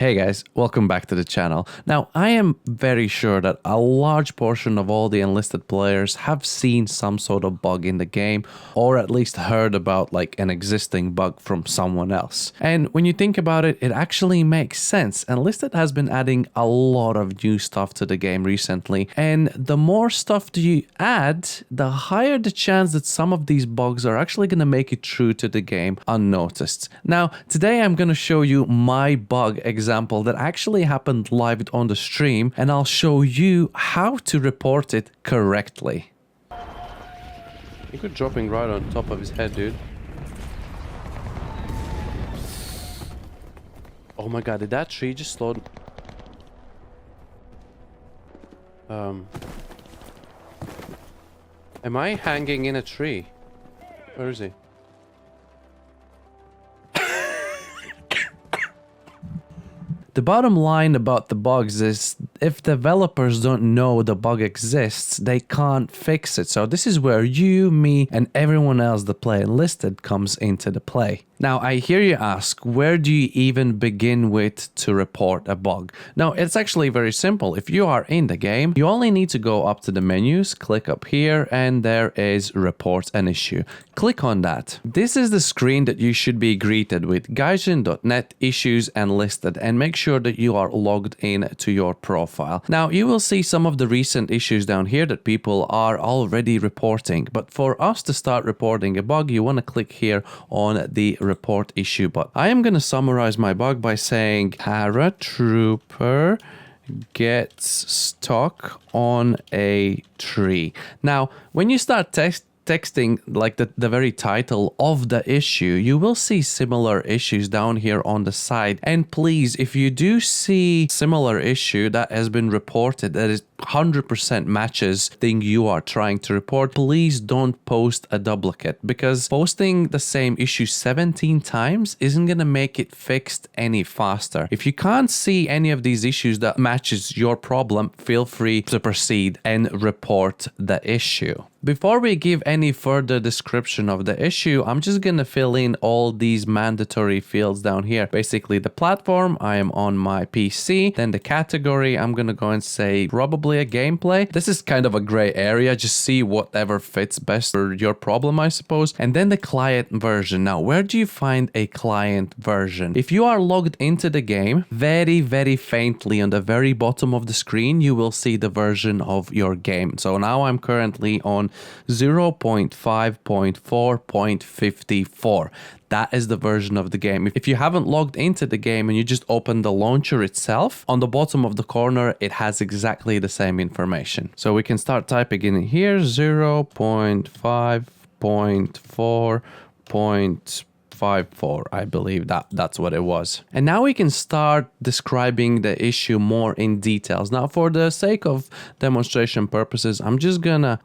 Hey guys, welcome back to the channel. Now, I am very sure that a large portion of all the Enlisted players have seen some sort of bug in the game, or at least heard about like an existing bug from someone else. And when you think about it, it actually makes sense. Enlisted has been adding a lot of new stuff to the game recently, and the more stuff you add, the higher the chance that some of these bugs are actually going to make it through to the game unnoticed. Now, today I'm going to show you my bug example that actually happened live on the stream, and I'll show you how to report it correctly. You could dropping right on top of his head, dude. Oh my god, did that tree just slow? Am I hanging in a tree? Where is he? The bottom line about the bugs is if developers don't know the bug exists, they can't fix it. So this is where you, me, and everyone else that play Enlisted comes into the play. Now, I hear you ask, where do you even begin with to report a bug? Now, it's actually very simple. If you are in the game, you only need to go up to the menus, click up here, and there is report an issue. Click on that. This is the screen that you should be greeted with, Gaijin.net issues Enlisted, and make sure that you are logged in to your profile. Now, you will see some of the recent issues down here that people are already reporting, but for us to start reporting a bug, you want to click here on the report issue button. I am going to summarize my bug by saying paratrooper gets stuck on a tree. Now, when you start texting like the very title of the issue, you will see similar issues down here on the side. And please, if you do see similar issue that has been reported that is 100% matches thing you are trying to report, please don't post a duplicate, because posting the same issue 17 times isn't going to make it fixed any faster. If you can't see any of these issues that matches your problem, feel free to proceed and report the issue. Before we give any further description of the issue, I'm just going to fill in all these mandatory fields down here. Basically, the platform, I am on my PC. Then the category, I'm going to go and say probably a gameplay. This is kind of a gray area. Just see whatever fits best for your problem, I suppose. And then the client version. Now, where do you find a client version? If you are logged into the game, very, very faintly on the very bottom of the screen, you will see the version of your game. So now I'm currently on 0.5.4.54. That is the version of the game. If you haven't logged into the game and you just open the launcher itself, on the bottom of the corner, it has exactly the same information. So we can start typing in here 0.5.4.54. I believe that's what it was. And now we can start describing the issue more in details. Now, for the sake of demonstration purposes, I'm just gonna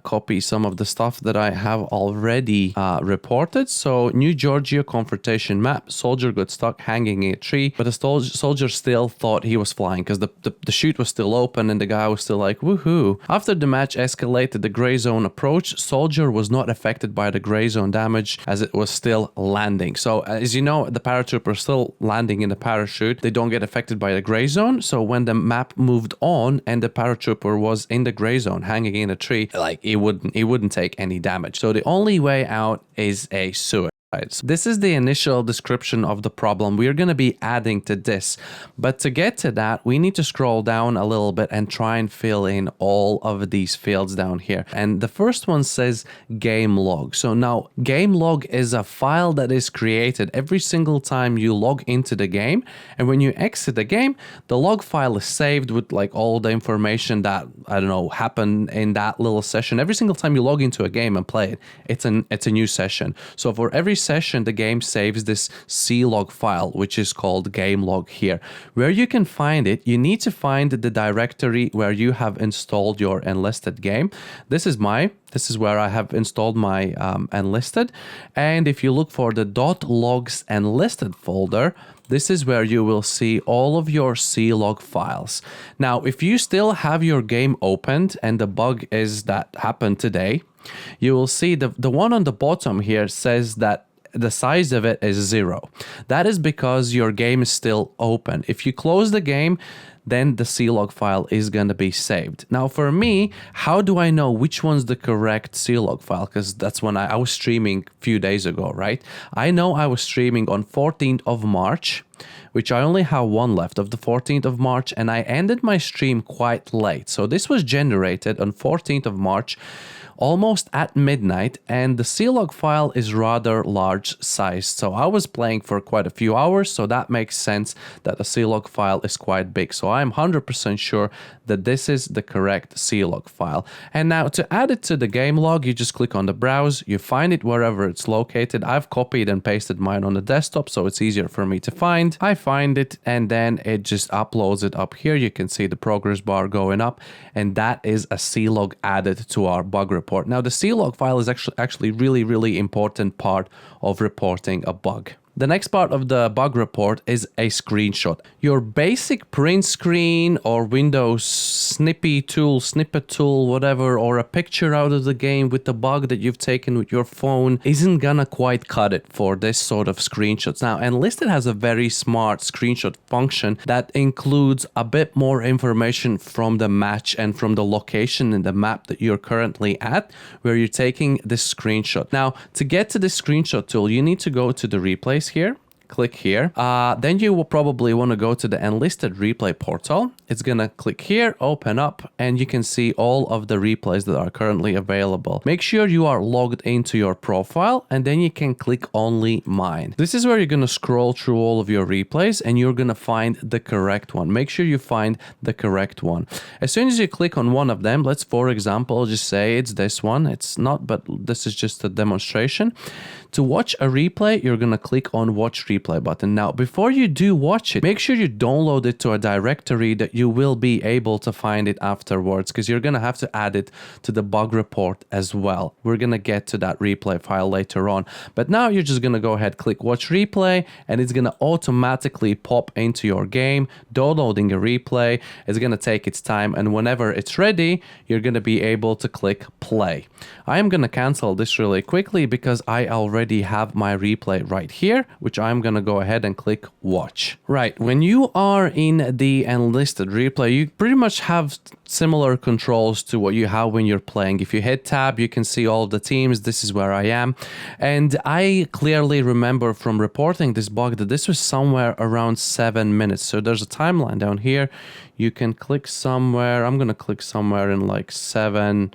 copy some of the stuff that I have already reported. So, New Georgia confrontation map, soldier got stuck hanging in a tree, but the soldier still thought he was flying because the chute was still open and the guy was still like, woohoo. After the match escalated, the gray zone approach, soldier was not affected by the gray zone damage as it was still landing. So as you know, the paratrooper is still landing in the parachute. They don't get affected by the gray zone. So when the map moved on and the paratrooper was in the gray zone hanging in a tree, like it wouldn't take any damage. So the only way out is a suicide. So this is the initial description of the problem. We are going to be adding to this, but to get to that, we need to scroll down a little bit and try and fill in all of these fields down here. And the first one says game log. So now game log is a file that is created every single time you log into the game. And when you exit the game, the log file is saved with like all the information that, I don't know, happened in that little session. Every single time you log into a game and play it, it's a new session. So for every session, the game saves this C-log file, which is called game log here. Where you can find it, you need to find the directory where you have installed your Enlisted game. This is where I have installed my Enlisted. And if you look for the .logs Enlisted folder, this is where you will see all of your C-log files. Now, if you still have your game opened and the bug is that happened today, you will see the one on the bottom here says that the size of it is 0. That is because your game is still open. If you close the game, then the CLog file is going to be saved. Now for me, how do I know which one's the correct CLog file? Because that's when I was streaming a few days ago, right? I know I was streaming on 14th of March, which I only have one left of the 14th of March, and I ended my stream quite late. So this was generated on 14th of March, almost at midnight, and the CLog file is rather large sized. So I was playing for quite a few hours, so that makes sense that the CLog file is quite big. So I'm 100% sure that this is the correct CLog file. And now to add it to the game log, you just click on the browse, you find it wherever it's located. I've copied and pasted mine on the desktop, so it's easier for me to find. I find it, and then it just uploads it up here. You can see the progress bar going up, and that is a CLog added to our bug report. Now, the CLog file is actually really important part of reporting a bug. The next part of the bug report is a screenshot. Your basic print screen or Windows snippet tool, whatever, or a picture out of the game with the bug that you've taken with your phone isn't gonna quite cut it for this sort of screenshots. Now, Enlisted has a very smart screenshot function that includes a bit more information from the match and from the location in the map that you're currently at, where you're taking this screenshot. Now, to get to this screenshot tool, you need to go to the replays here, click here, then you will probably want to go to the Enlisted replay portal. It's gonna click here, open up, and you can see all of the replays that are currently available. Make sure you are logged into your profile, and then you can click only mine. This is where you're gonna scroll through all of your replays, and you're gonna find the correct one. Make sure you find the correct one. As soon as you click on one of them, let's for example just say it's this one. It's not, but this is just a demonstration. To watch a replay, you're gonna click on watch replay button. Now, before you do watch it, make sure you download it to a directory that you will be able to find it afterwards, because you're gonna have to add it to the bug report as well. We're gonna get to that replay file later on, but now you're just gonna go ahead, click watch replay, and it's gonna automatically pop into your game, downloading a replay. It's gonna take its time, and whenever it's ready, you're gonna be able to click play. I am gonna cancel this really quickly because I already have my replay right here, which I'm gonna go ahead and click watch. Right, when you are in the Enlisted replay, you pretty much have similar controls to what you have when you're playing. If you hit tab, you can see all of the teams. This is where I am, and I clearly remember from reporting this bug that this was somewhere around 7 minutes. So there's a timeline down here. You can click somewhere. I'm gonna click somewhere in like 7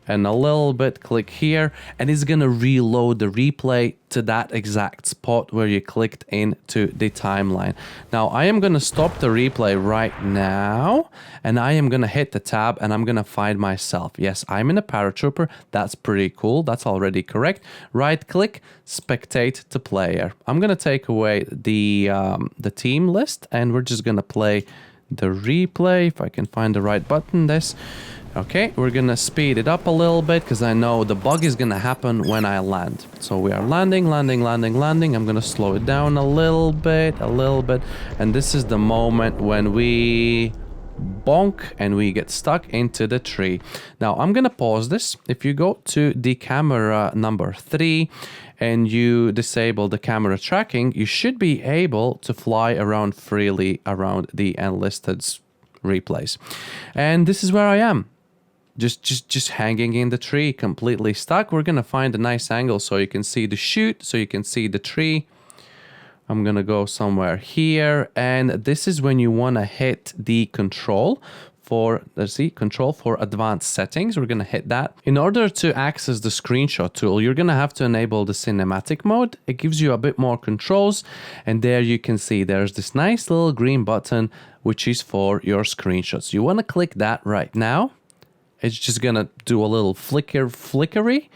and a little bit, click here, and it's gonna reload the replay to that exact spot where you clicked into the timeline. Now I am gonna stop the replay right now, and I am gonna hit the tab, and I'm gonna find myself. Yes, I'm in a paratrooper. That's pretty cool. That's already correct. Right click, spectate to player. I'm gonna take away the team list, and we're just gonna play the replay. If I can find the right button, this. Okay, we're gonna speed it up a little bit because I know the bug is gonna happen when I land. So we are landing. I'm gonna slow it down a little bit, and this is the moment when we bonk and we get stuck into the tree. Now I'm gonna pause this. If you go to the camera number 3 and you disable the camera tracking, you should be able to fly around freely around the Enlisted's replays. And this is where I am. Just hanging in the tree, completely stuck. We're gonna find a nice angle so you can see the chute, so you can see the tree. I'm gonna go somewhere here, and this is when you wanna hit the control for, let's see, control for advanced settings. We're gonna hit that. In order to access the screenshot tool, you're gonna have to enable the cinematic mode. It gives you a bit more controls, and there you can see there's this nice little green button, which is for your screenshots. You wanna click that right now. It's just gonna do a little flickery,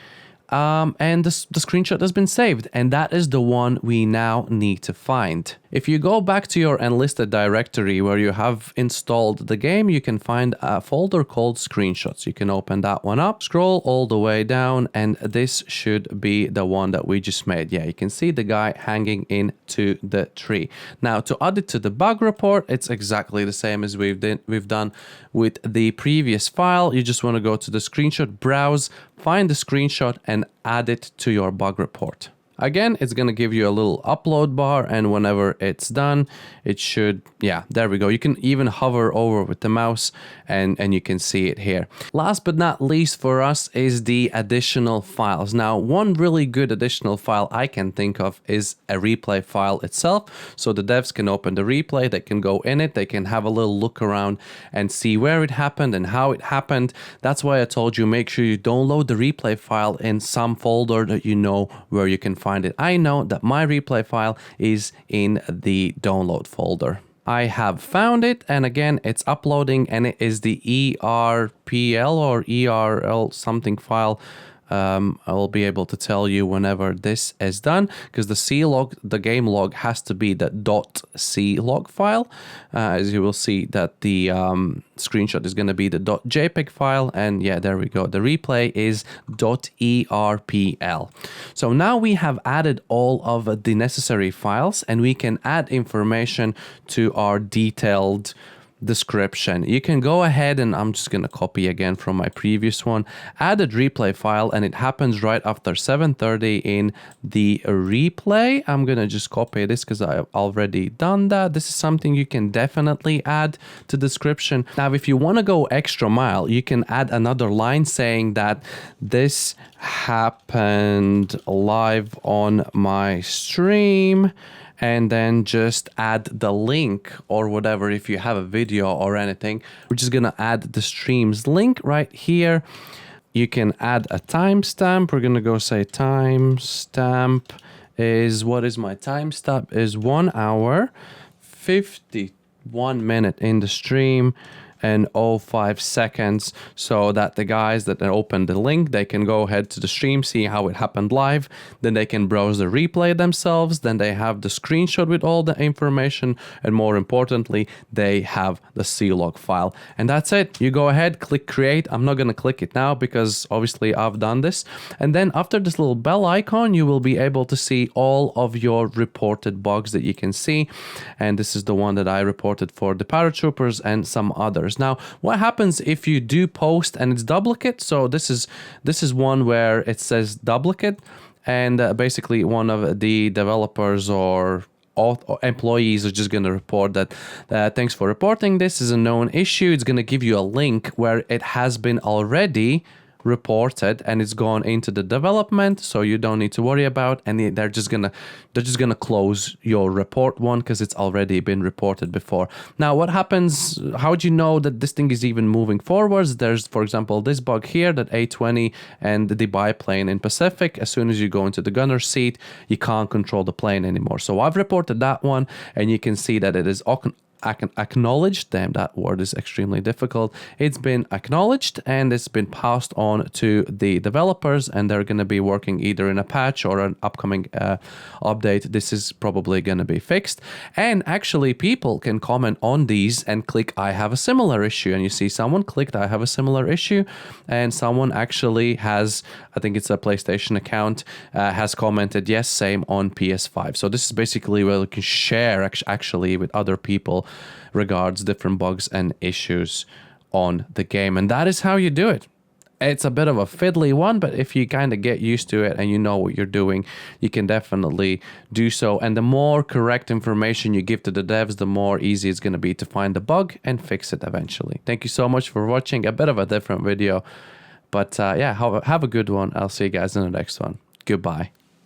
and the screenshot has been saved, and that is the one we now need to find. If you go back to your Enlisted directory where you have installed the game, you can find a folder called screenshots. You can open that one up, scroll all the way down, and this should be the one that we just made. Yeah, you can see the guy hanging into the tree. Now to add it to the bug report, it's exactly the same as we've done with the previous file. You just want to go to the screenshot, browse, find the screenshot, and add it to your bug report. Again, it's going to give you a little upload bar, and whenever it's done, it should, yeah, there we go. You can even hover over with the mouse and you can see it here. Last but not least for us is the additional files. Now, one really good additional file I can think of is a replay file itself. So the devs can open the replay, they can go in it, they can have a little look around and see where it happened and how it happened. That's why I told you, make sure you download the replay file in some folder that you know where you can find it. I know that my replay file is in the download folder. I have found it, and again, it's uploading, and it is the ERPL or ERL something file. I will be able to tell you whenever this is done, because the C log, the game log, has to be the .c log file. As you will see that the screenshot is going to be the .jpeg file, and yeah, there we go. The replay is .erpl. So now we have added all of the necessary files, and we can add information to our detailed description. You can go ahead, and I'm just going to copy again from my previous one, added replay file, and it happens right after 7:30 in the replay. I'm going to just copy this because I've already done that. This is something you can definitely add to description. Now, if you want to go extra mile, you can add another line saying that this happened live on my stream, and then just add the link or whatever. If you have a video or anything, we're just gonna add the stream's link right here. You can add a timestamp. We're gonna go say timestamp is, what is my timestamp? Is 1 hour, 51 minute in the stream and 05 seconds, so that the guys that open the link, they can go ahead to the stream, see how it happened live, then they can browse the replay themselves, then they have the screenshot with all the information, and more importantly, they have the C-log file. And that's it. You go ahead, click create. I'm not going to click it now because obviously I've done this. And then after this little bell icon, you will be able to see all of your reported bugs that you can see. And this is the one that I reported for the paratroopers and some others. Now, what happens if you do post and it's duplicate? So this is one where it says duplicate, and basically one of the developers or employees are just going to report that thanks for reporting. This is a known issue. It's going to give you a link where it has been already reported and it's gone into the development, so you don't need to worry about, and they're just gonna close your report one because it's already been reported before. Now, what happens, how do you know that this thing is even moving forwards? There's, for example, this bug here, that A-20 and the biplane in Pacific, as soon as you go into the gunner seat, you can't control the plane anymore. So I've reported that one, and you can see that it is acknowledged. Damn, that word is extremely difficult. It's been acknowledged and it's been passed on to the developers, and they're going to be working either in a patch or an upcoming update. This is probably going to be fixed, and actually people can comment on these and click I have a similar issue, and you see someone clicked I have a similar issue, and someone actually has, I think it's a PlayStation account, has commented yes, same on PS5. So this is basically where you can share actually with other people regards different bugs and issues on the game. And that is how you do it. It's a bit of a fiddly one, but if you kind of get used to it and you know what you're doing, you can definitely do so. And the more correct information you give to the devs, the more easy it's going to be to find the bug and fix it eventually. Thank you so much for watching. A bit of a different video, but yeah, have a good one. I'll see you guys in the next one. Goodbye.